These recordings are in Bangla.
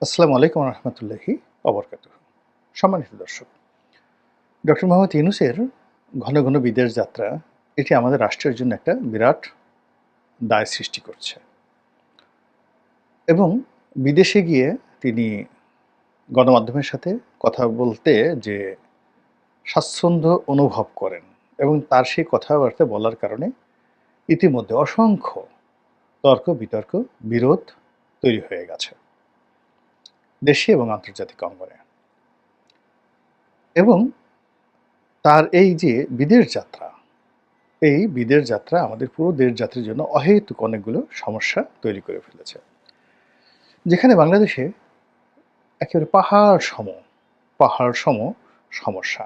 আসসালামু আলাইকুম রহমতুল্লাহি অবরকাতুহ। সম্মানিত দর্শক, ডক্টর মোহাম্মদ ইউনূসের ঘন ঘন বিদেশ যাত্রা এটি আমাদের রাষ্ট্রের জন্য একটা বিরাট দায় সৃষ্টি করছে এবং বিদেশে গিয়ে তিনি গণমাধ্যমের সাথে কথা বলতে যে স্বাচ্ছন্দ্য অনুভব করেন এবং তার সেই কথাবার্তা বলার কারণে ইতিমধ্যে অসংখ্য তর্ক বিতর্ক বিরোধ তৈরি হয়ে গেছে দেশে এবং আন্তর্জাতিক অঙ্গনে। এবং তার এই যে বিদেশ যাত্রা, এই বিদেশ যাত্রা আমাদের পুরো দেশ জাতির জন্য অহেতুক অনেকগুলো সমস্যা তৈরি করে ফেলেছে। যেখানে বাংলাদেশে একেবারে পাহাড় সম সমস্যা।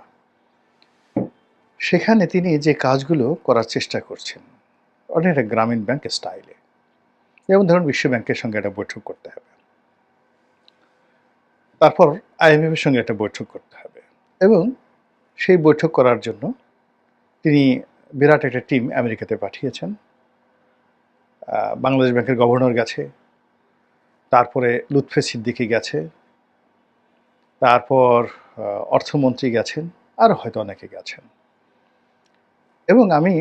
সেখানে তিনি যে কাজগুলো করার চেষ্টা করছেন, অনেকটা গ্রামীণ ব্যাংক স্টাইলে। যেমন ধরুন বিশ্ব ব্যাংকের সঙ্গে একটা বৈঠক করতে হবে। তারপর IMF এর সঙ্গে একটা বৈঠক করতে হবে। এবং সেই বৈঠক করার জন্য তিনি বিরাট একটা টিম আমেরিকাতে পাঠিয়েছেন। বাংলাদেশ ব্যাংকের গভর্নর গেছে, তারপরে লুৎফে সিদ্দিকী গেছে, তারপর অর্থমন্ত্রী গেছেন, আরও হয়তো অনেকে গেছেন। এবং আমি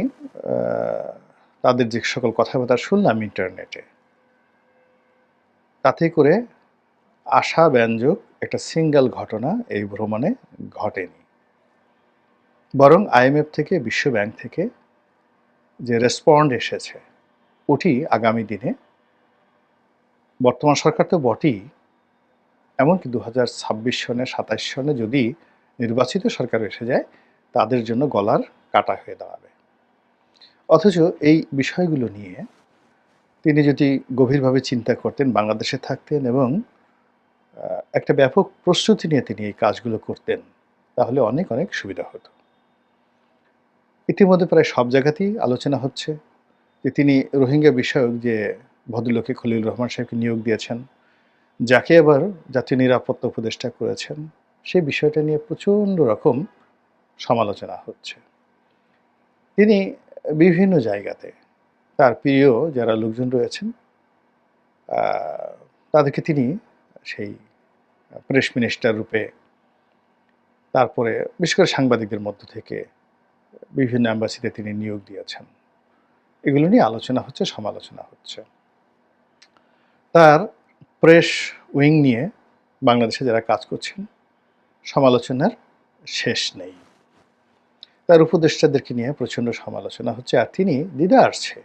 তাদের যে সকল কথাবার্তা শুনলাম ইন্টারনেটে, তাতে করে আশাব্যঞ্জক একটা সিঙ্গেল ঘটনা এই ভ্রমণে ঘটেনি। বরং IMF থেকে, বিশ্ব ব্যাংক থেকে যে রেসপন্ড এসেছে, ওটি আগামী দিনে বর্তমান সরকার তো বটেই, এমনকি 2026 সনে 27 সনে যদি নির্বাচিত সরকার এসে যায়, তাদের জন্য গলার কাটা হয়ে দাঁড়াবে। অথচ এই বিষয়গুলো নিয়ে তিনি যদি গভীরভাবে চিন্তা করতেন, বাংলাদেশে থাকতেন এবং একটা ব্যাপক প্রস্তুতি নিয়ে তিনি এই কাজগুলো করতেন, তাহলে অনেক অনেক সুবিধা হতো। ইতিমধ্যে প্রায় সব জায়গাতেই আলোচনা হচ্ছে যে তিনি রোহিঙ্গা বিষয়ক যে ভদ্রলোকে খলিলুর রহমান সাহেবকে নিয়োগ দিয়েছেন, যাকে আবার জাতীয় নিরাপত্তা উপদেষ্টা করেছেন, সেই বিষয়টা নিয়ে প্রচণ্ড রকম সমালোচনা হচ্ছে। তিনি বিভিন্ন জায়গাতে তার প্রিয় যারা লোকজন রয়েছেন, তাদেরকে তিনি সেই প্রেস মিনিস্টার রূপে, তারপরে বিশেষ করে সাংবাদিকদের মধ্য থেকে বিভিন্ন অ্যাম্বাসিতে তিনি নিয়োগ দিয়েছেন। এগুলো নিয়ে আলোচনা হচ্ছে, সমালোচনা হচ্ছে। তার প্রেস উইং নিয়ে বাংলাদেশে যারা কাজ করছেন, সমালোচনার শেষ নেই। তার উপদেষ্টাদেরকে নিয়ে প্রচণ্ড সমালোচনা হচ্ছে, আর তিনি দ্বিধার্ছে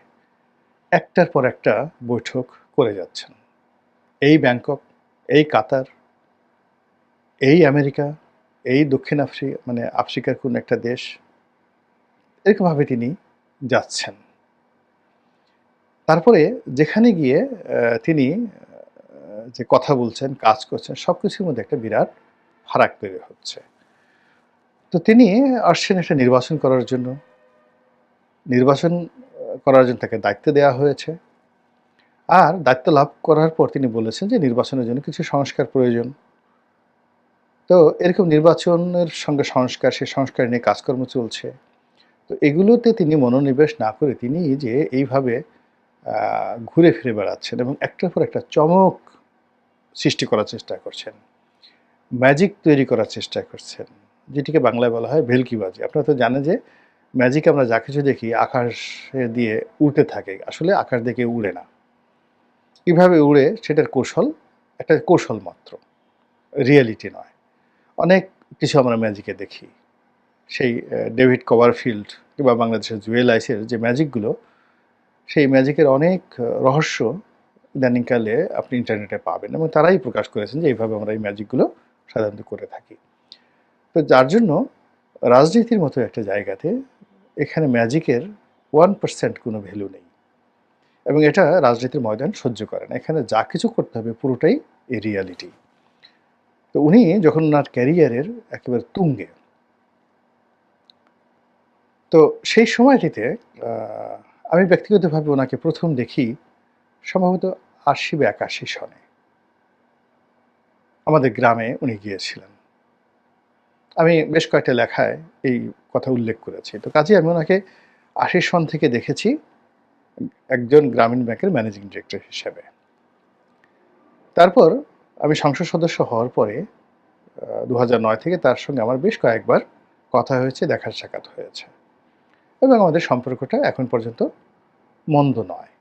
একটার পর একটা বৈঠক করে যাচ্ছেন। এই ব্যাংকক, এই কাতার, এই আমেরিকা, এই দক্ষিণ আফ্রিকার কোন একটা দেশ, এরকমভাবে তিনি যাচ্ছেন। তারপরে যেখানে গিয়ে তিনি যে কথা বলছেন, কাজ করছেন, সবকিছুর মধ্যে একটা বিরাট ফারাক তৈরি হচ্ছে। তো তিনি আসছেন একটা নির্বাচন করার জন্য। নির্বাচন করার জন্য তাকে দায়িত্ব দেওয়া হয়েছে। আর দায়িত্ব লাভ করার পর তিনি বলেছেন যে নির্বাচনের জন্য কিছু সংস্কার প্রয়োজন। তো এরকম নির্বাচনের সঙ্গে সংস্কার, সেই সংস্কার নিয়ে কাজকর্ম চলছে। তো এগুলোতে তিনি মনোনিবেশ না করে তিনি যে এইভাবে ঘুরে ফিরে বেড়াচ্ছেন এবং একটার পর একটা চমক সৃষ্টি করার চেষ্টা করছেন, ম্যাজিক তৈরি করার চেষ্টা করছেন, যেটিকে বাংলায় বলা হয় ভেলকিবাজি। আপনারা তো জানেন যে ম্যাজিক আমরা যা কিছু দেখি আকাশে দিয়ে উড়তে থাকে, আসলে আকাশ দিয়ে কেউ উড়ে না। কীভাবে উড়ে সেটার কৌশল, একটা কৌশল মাত্র, রিয়েলিটি নয়। অনেক কিছু আমরা ম্যাজিকে দেখি। সেই ডেভিড কভারফিল্ড কিংবা বাংলাদেশের জুয়েল আইসের যে ম্যাজিকগুলো, সেই ম্যাজিকের অনেক রহস্য ইদানিংকালে আপনি ইন্টারনেটে পাবেন এবং তারাই প্রকাশ করেছেন যে এইভাবে আমরা এই ম্যাজিকগুলো সাধারণত করে থাকি। তো যার জন্য রাজনীতির মতো একটা জায়গাতে এখানে ম্যাজিকের 1% কোনো ভ্যালু নেই এবং এটা রাজনীতির ময়দান সহ্য করে না। এখানে যা কিছু করতে হবে পুরোটাই এই রিয়ালিটি। তো উনি যখন ওনার ক্যারিয়ারের একেবারে তুঙ্গে, তো সেই সময়টিতে আমি ব্যক্তিগতভাবে ওনাকে প্রথম দেখি সম্ভবত ৮০ বা ৮১ সনে আমাদের গ্রামে উনি গিয়েছিলেন। আমি বেশ কয়েকটা লেখায় এই কথা উল্লেখ করেছি। তো কাজেই আমি ওনাকে ৮০ সন থেকে দেখেছি একজন গ্রামীণ ব্যাংকের ম্যানেজিং ডিরেক্টর হিসেবে। তারপর আমি সংসদ সদস্য হওয়ার পরে ২০০৯ থেকে তার সঙ্গে আমার বেশ কয়েকবার কথা হয়েছে, দেখা সাক্ষাৎ হয়েছে এবং আমাদের সম্পর্কটা এখন পর্যন্ত মন্দ নয়।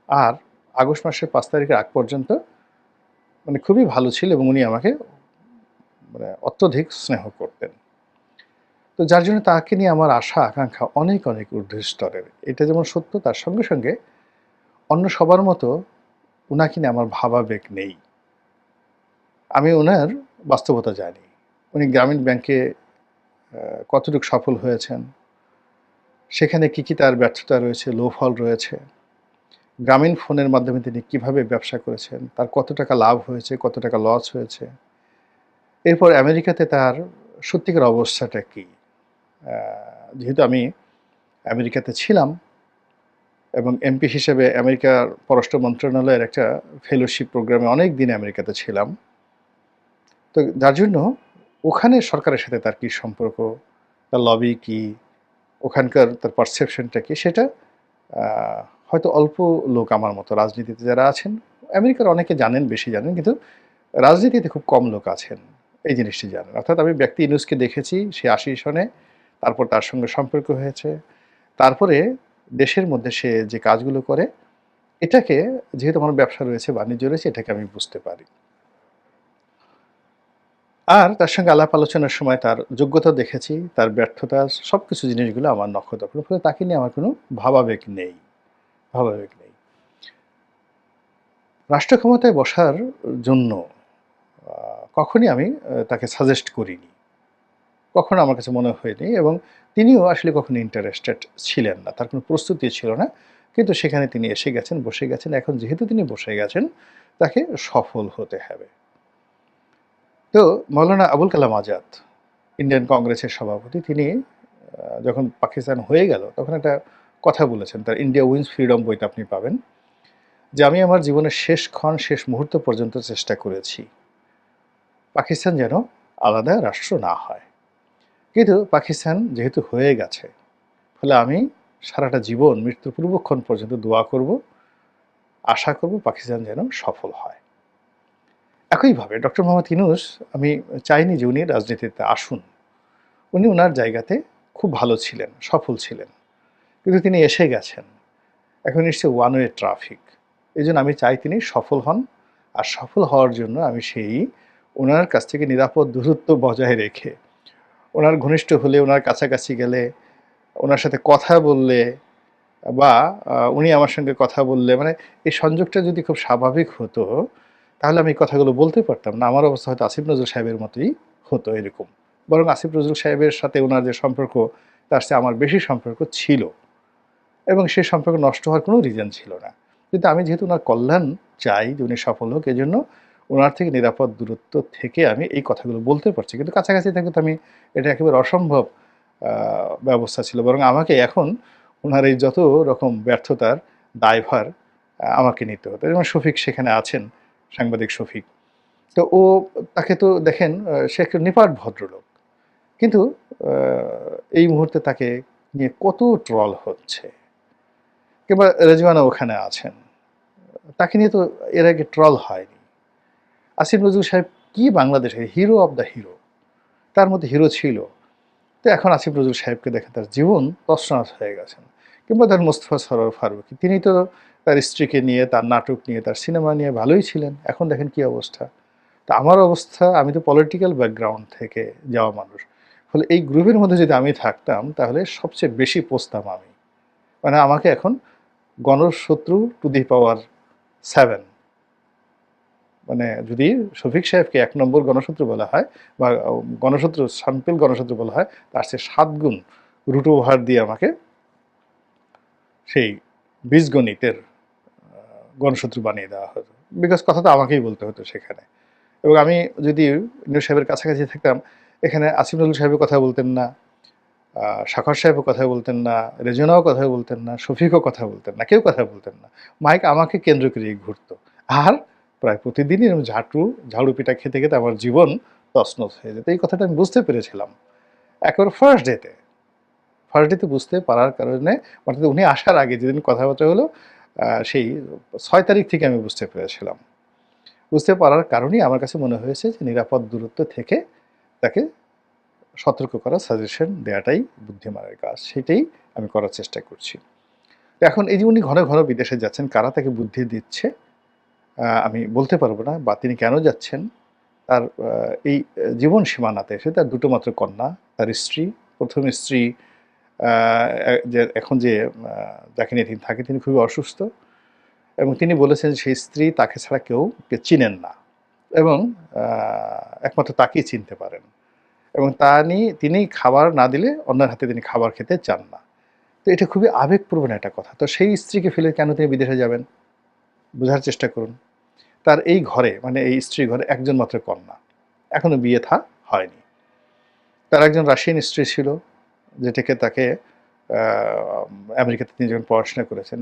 আর আগস্ট মাসের ৫ তারিখের আগ পর্যন্ত মানে খুবই ভালো ছিল এবং উনি আমাকে মানে অত্যধিক স্নেহ করতেন। তো যার জন্য তাকে নিয়ে আমার আশা আকাঙ্ক্ষা অনেক, অনেক ঊর্ধ্ব স্তরের। এটা যেমন সত্য, তার সঙ্গে, সঙ্গে অন্য সবার মতো উনাকে নিয়ে আমার ভাবাবেগ নেই। আমি উনার বাস্তবতা জানি। উনি গ্রামীণ ব্যাংকে কতটুকু সফল হয়েছেন, সেখানে কী তার ব্যর্থতা রয়েছে, লোফল রয়েছে। গ্রামীণ ফোনের মাধ্যমে তিনি কিভাবে ব্যবসা করেছেন, তার কত টাকা লাভ হয়েছে, কত টাকা লস হয়েছে। এরপর আমেরিকাতে তার সত্যিকার অবস্থাটা কী? যেহেতু আমি আমেরিকাতে ছিলাম এবং এমপি হিসেবে আমেরিকার পররাষ্ট্র মন্ত্রণালয়ের একটা ফেলোশিপ প্রোগ্রামে অনেক দিন আমেরিকাতে ছিলাম। তো যার জন্য ওখানে সরকারের সাথে তার কী সম্পর্ক, তার লবি কী, ওখানকার তার পারসেপশনটা কী, সেটা হয়তো অল্প লোক আমার মতো রাজনীতিতে যারা আছেন, আমেরিকার অনেকে জানেন, বেশি জানেন, কিন্তু রাজনীতিতে খুব কম লোক আছেন এই জিনিসটি জানেন। অর্থাৎ আমি ব্যক্তি ইউনূসকে দেখেছি, সে ৮০ সনে, তারপর তার সঙ্গে সম্পর্ক হয়েছে। তারপরে দেশের মধ্যে সে যে কাজগুলো করে, এটাকে যেহেতু আমার ব্যবসা রয়েছে, বাণিজ্য রয়েছে, এটাকে আমি বুঝতে পারি। আর তার সঙ্গে আলাপ আলোচনার সময় তার যোগ্যতা দেখেছি, তার ব্যর্থতা, সবকিছু জিনিসগুলো আমার নখদর্পণে। ফলে তাকে নিয়ে আমার কোনো ভাবাবেগ নেই, ভাবাবেগ নেই। রাষ্ট্র ক্ষমতায় বসার জন্য কখনই আমি তাকে সাজেস্ট করিনি। কখনো আমার কাছে মনে হয়নি এবং তিনিও আসলে কখনো ইন্টারেস্টেড ছিলেন না। তার কোনো প্রস্তুতি ছিল না। কিন্তু সেখানে তিনি এসে গেছেন, বসে গেছেন। এখন যেহেতু তিনি বসে গেছেন, তাকে সফল হতে হবে। তো মৌলানা আবুল কালাম আজাদ, ইন্ডিয়ান কংগ্রেসের সভাপতি, তিনি যখন পাকিস্তান হয়ে গেল, তখন একটা কথা বলেছেন। তার 'ইন্ডিয়া উইন্স ফ্রিডম' বইতে আপনি পাবেন যে, "আমি আমার জীবনের শেষ ক্ষণ, শেষ মুহূর্ত পর্যন্ত চেষ্টা করেছি পাকিস্তান যেন আলাদা রাষ্ট্র না হয়। কিন্তু পাকিস্তান যেহেতু হয়ে গেছে, ফলে আমি সারাটা জীবন মৃত্যুর পূর্বক্ষণ পর্যন্ত দোয়া করব, আশা করব পাকিস্তান যেন সফল হয়।" একইভাবে ডক্টর মোহাম্মদ ইউনূস, আমি চাইনি যে উনি রাজনীতিতে আসুন। উনি উনার জায়গাতে খুব ভালো ছিলেন, সফল ছিলেন। কিন্তু তিনি এসে গেছেন। এখন নিশ্চয়ই ওয়ান ওয়ে ট্রাফিক। এজন্য আমি চাই তিনি সফল হন। আর সফল হওয়ার জন্য আমি সেই উনার কাছ থেকে নিরাপদ দূরত্ব বজায় রেখে, উনার ঘনিষ্ঠ হলে, উনার কাছাকাছি গেলে, উনার সাথে কথা বললে বা উনি আমার সঙ্গে কথা বললে, মানে এই সংযোগটা যদি খুব স্বাভাবিক হতো, তাহলে আমি এই কথাগুলো বলতে পারতাম না। আমার অবস্থা হয়তো আসিফ নজরুল সাহেবের মতোই হতো এরকম। বরং আসিফ নজরুল সাহেবের সাথে উনার যে সম্পর্ক, তার চেয়ে আমার বেশি সম্পর্ক ছিল এবং সে সম্পর্ক নষ্ট হওয়ার কোনো রিজন ছিল না। কিন্তু আমি যেহেতু উনার কল্যাণ চাই যে উনি সফল হোক, এজন্য উনার থেকে নিরাপদ দূরত্ব থেকে আমি এই কথাগুলো বলতে পারছি। কিন্তু কাছাকাছি থাকলে তো আমি, এটা একেবারে অসম্ভব আ ব্যবস্থা ছিল। বরং আমাকে এখন উনার এই যত রকম ব্যর্থতার দায়ভার আমাকে নিতে হতো। যেমন শফিক সেখানে আছেন, সাংবাদিক শফিক। তো তাকে তো দেখেন, সে একটা নিপাট ভদ্রলোক। কিন্তু আ এই মুহূর্তে তাকে নিয়ে কত ট্রল হচ্ছে। কিংবা রেজওয়ানা ওখানে আছেন। তাকে নিয়ে তো এর আগে ট্রল হয়নি। আসিফ নজরুল সাহেব কি বাংলাদেশের হিরো অব দ্য হিরো। তার মধ্যে হিরো ছিল। তো এখন আসিফ নজরুল সাহেবকে দেখে তার জীবন তছনছ হয়ে গেছেন। কিংবা তার মোস্তফা সরোয়ার ফারুকী, তিনি তো তার স্ত্রীকে নিয়ে, তার নাটক নিয়ে, তার সিনেমা নিয়ে ভালোই ছিলেন। এখন দেখেন কি অবস্থা। তা আমার অবস্থা, আমি তো পলিটিক্যাল ব্যাকগ্রাউন্ড থেকে যাওয়া মানুষ। ফলে এই গ্রুপের মধ্যে যদি আমি থাকতাম, তাহলে সবচেয়ে বেশি পচতাম আমি। মানে আমাকে এখন গণশত্রু টু দি পাওয়ার 7, মানে যদি শফিক সাহেবকে ১ নম্বর গণশত্রু বলা হয় বা গণশত্রু, সাম্পেল গণশত্রু বলা হয়, তার চেয়ে ৭ গুণ রুট ওভার দিয়ে আমাকে সেই বীজগণিতের গণশত্রু বানিয়ে দেওয়া হতো। বিকজ কথা তো আমাকেই বলতে হতো সেখানে। এবং আমি যদি ইউনূস সাহেবের কাছাকাছি থাকতাম, এখানে আসিফ নজরুল সাহেবের কথা বলতেন না, সাখর সাহেবও কথা বলতেন না, রেজনাও কথা বলতেন না, শফিকও কথা বলতেন না, কেউ কথা বলতেন না। মাইক আমাকে কেন্দ্র করেই ঘুরত। আর প্রায় প্রতিদিনই এরকম ঝাড়ু পিটা খেতে, খেতে আমার জীবন তছনছ হয়ে যেত। এই কথাটা আমি বুঝতে পেরেছিলাম একেবারে ফার্স্ট ডেতে বুঝতে পারার কারণে, অর্থাৎ উনি আসার আগে যেদিন কথাবার্তা হলো, সেই ৬ তারিখ থেকে আমি বুঝতে পেরেছিলাম। বুঝতে পারার কারণেই আমার কাছে মনে হয়েছে যে নিরাপদ দূরত্ব থেকে তাকে সতর্ক করা, সাজেশন দেওয়াটাই বুদ্ধিমানের কাজ। সেটাই আমি করার চেষ্টা করছি। তো এখন এই যে উনি ঘন, ঘন বিদেশে যাচ্ছেন, কারা তাকে বুদ্ধি দিচ্ছে আমি বলতে পারব না, বা তিনি কেন যাচ্ছেন? তার এই জীবন সীমানাতে এসে তার দুটো মাত্র কন্যা, তার স্ত্রী, ১ম স্ত্রী আ যে এখন যে যাকে নিয়ে তিনি থাকেন তিনি খুবই অসুস্থ, এবং তিনি বলেছেন যে সেই স্ত্রী তাকে ছাড়া কেউ কে চিনেন না, এবং আ একমাত্র তাকেই চিনতে পারেন, এবং তিনি খাবার না দিলে অন্যের হাতে তিনি খাবার খেতে চান না। তো এটা খুবই আবেগপ্রবণ একটা কথা। তো সেই স্ত্রীকে ফেলে কেন তিনি বিদেশে যাবেন? বোঝার চেষ্টা করুন। তার এই ঘরে, মানে এই স্ত্রীর ঘরে একজন মাত্র কন্যা। এখনো বিয়ে হয়নি। তার একজন রাশিয়ান স্ত্রী ছিল, যেটাকে তাকে আ আমেরিকাতে তিনি যখন পড়াশোনা করেছেন,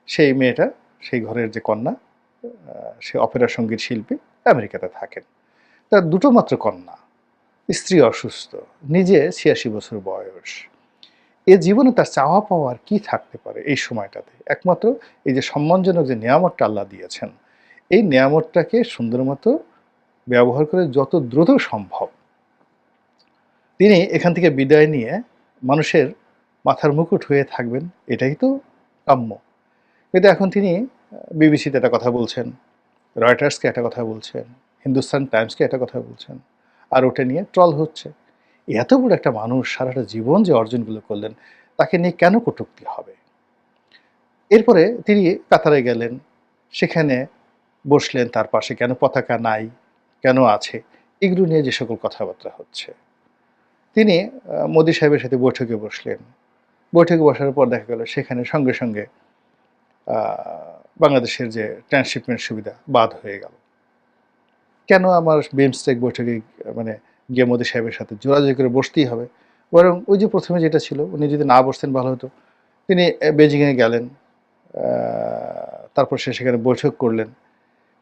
সেই মেয়েটা, সেই ঘরের যে কন্যা, আ সে অপেরা সঙ্গীত শিল্পী, আমেরিকাতে থাকেন। তার দুটো মাত্র কন্যা, স্ত্রী অসুস্থ, নিজে ৮৬ বছর বয়স। এ জীবনে তার চাওয়া পাওয়া আর কি থাকতে পারে এই সময়টাতে? একমাত্র এই যে সম্মানজনক যে নেয়ামতটা আল্লাহ দিয়েছেন, এই নেয়ামতটাকে সুন্দর মতো ব্যবহার করে যত দ্রুত সম্ভব তিনি এখান থেকে বিদায় নিয়ে মানুষের মাথার মুকুট হয়ে থাকবেন, এটাই তো কাম্য। কিন্তু এখন তিনি বিবিসিতে একটা কথা বলছেন, রয়টার্সকে একটা কথা বলছেন, হিন্দুস্তান টাইমসকে একটা কথা বলছেন, আর ওটা নিয়ে ট্রল হচ্ছে। এত বড় একটা মানুষ সারাটা জীবন যে অর্জনগুলো করলেন, তাকে নিয়ে কেন কটূক্তি হবে? এরপরে তিনি কাতারে গেলেন, সেখানে বসলেন, তার পাশে কেন পতাকা নাই, কেন আছে? এগুলো নিয়ে যে সকল কথাবার্তা হচ্ছে। তিনি মোদি সাহেবের সাথে বৈঠকে বসলেন। বৈঠকে বসার পর দেখা গেল সেখানে সঙ্গে, সঙ্গে আ বাংলাদেশের যে ট্রান্সশিপমেন্ট সুবিধা বাদ হয়ে গেল। কেন আমার বিমস্টেক বৈঠকে মানে গিয়ে মোদি সাহেবের সাথে জোরাজুরি করে বসতেই হবে? বরং ওই যে ১ম এ যেটা ছিল, উনি যদি না বসতেন ভালো হতো। তিনি বেজিংয়ে গেলেন। আ তারপর সেখানে বৈঠক করলেন।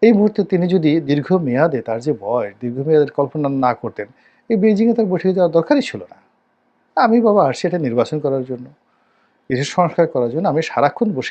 এই মুহূর্তে তিনি যদি দীর্ঘমেয়াদে, তার যে বয়স, দীর্ঘমেয়াদের কল্পনা না করতেন, এই বেজিংয়ে তার বৈঠকে যাওয়ার দরকারই ছিল না। আমি বাবা আসছি এটা নির্বাচন করার জন্য, দেশের সংস্কার করার জন্য। আমি সারাক্ষণ বসে